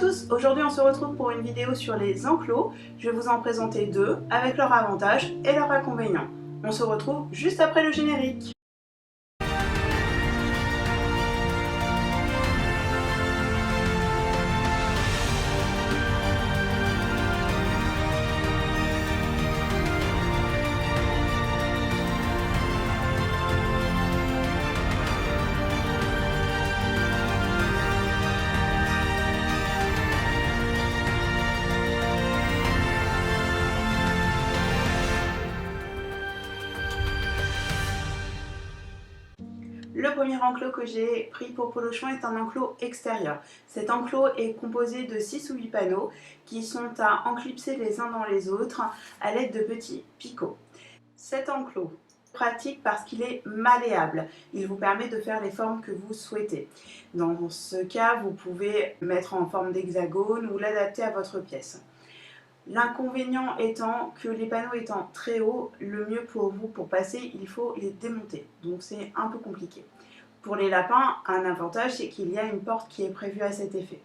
tous, aujourd'hui on se retrouve pour une vidéo sur les enclos. Je vais vous en présenter deux avec leurs avantages et leurs inconvénients. On se retrouve juste après le générique. Le premier enclos que j'ai pris pour Polochon est un enclos extérieur. Cet enclos est composé de 6 ou 8 panneaux qui sont à enclipser les uns dans les autres à l'aide de petits picots. Cet enclos est pratique parce qu'il est malléable. Il vous permet de faire les formes que vous souhaitez. Dans ce cas, vous pouvez le mettre en forme d'hexagone ou l'adapter à votre pièce. L'inconvénient étant que les panneaux étant très hauts, le mieux pour vous pour passer, il faut les démonter. Donc c'est un peu compliqué. Pour les lapins, un avantage, c'est qu'il y a une porte qui est prévue à cet effet.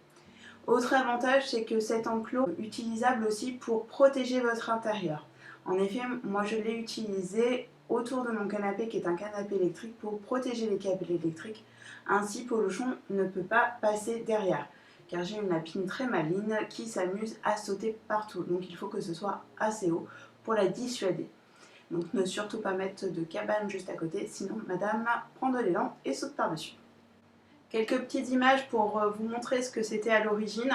Autre avantage, c'est que cet enclos est utilisable aussi pour protéger votre intérieur. En effet, moi je l'ai utilisé autour de mon canapé qui est un canapé électrique pour protéger les câbles électriques. Ainsi, Polochon ne peut pas passer derrière, car j'ai une lapine très maligne qui s'amuse à sauter partout. Donc il faut que ce soit assez haut pour la dissuader. Donc ne surtout pas mettre de cabane juste à côté, sinon madame prend de l'élan et saute par-dessus. Quelques petites images pour vous montrer ce que c'était à l'origine.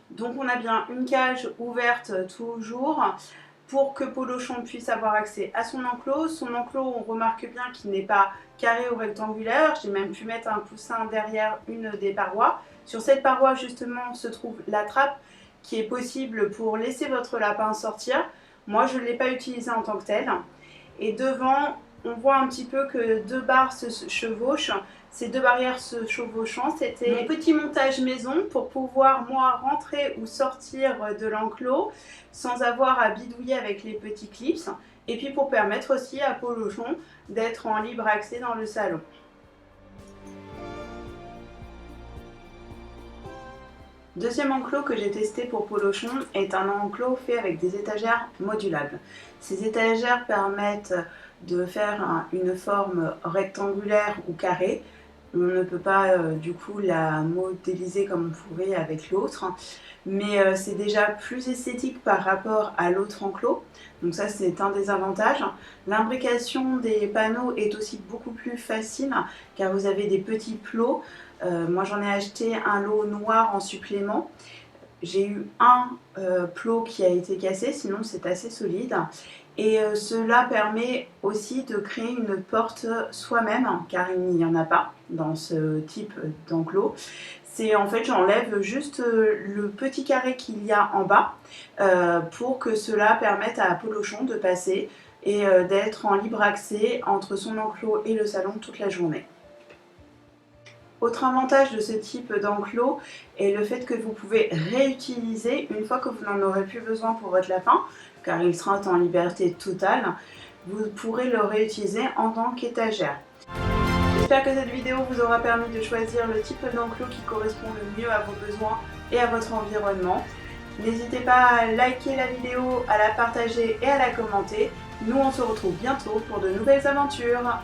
Donc on a bien une cage ouverte toujours pour que Polochon puisse avoir accès à son enclos. Son enclos, on remarque bien qu'il n'est pas carré ou rectangulaire. J'ai même pu mettre un coussin derrière une des parois. Sur cette paroi justement se trouve la trappe qui est possible pour laisser votre lapin sortir. Moi je ne l'ai pas utilisé en tant que tel. Et devant, on voit un petit peu que deux barres se chevauchent. Ces deux barrières se chevauchant, c'était un petit montage maison pour pouvoir moi rentrer ou sortir de l'enclos sans avoir à bidouiller avec les petits clips. Et puis pour permettre aussi à Polochon d'être en libre accès dans le salon. Deuxième enclos que j'ai testé pour Polochon est un enclos fait avec des étagères modulables. Ces étagères permettent de faire une forme rectangulaire ou carrée. On ne peut pas du coup la modéliser comme on pourrait avec l'autre, mais c'est déjà plus esthétique par rapport à l'autre enclos. Donc ça c'est un des avantages. L'imbrication des panneaux est aussi beaucoup plus facile car vous avez des petits plots. Moi j'en ai acheté un lot noir en supplément. J'ai eu un plot qui a été cassé, sinon c'est assez solide. Et cela permet aussi de créer une porte soi-même, car il n'y en a pas dans ce type d'enclos. C'est en fait, j'enlève juste le petit carré qu'il y a en bas pour que cela permette à Polochon de passer et d'être en libre accès entre son enclos et le salon toute la journée. Autre avantage de ce type d'enclos est le fait que vous pouvez réutiliser une fois que vous n'en aurez plus besoin pour votre lapin, car il sera en liberté totale. Vous pourrez le réutiliser en tant qu'étagère. J'espère que cette vidéo vous aura permis de choisir le type d'enclos qui correspond le mieux à vos besoins et à votre environnement. N'hésitez pas à liker la vidéo, à la partager et à la commenter. Nous on se retrouve bientôt pour de nouvelles aventures.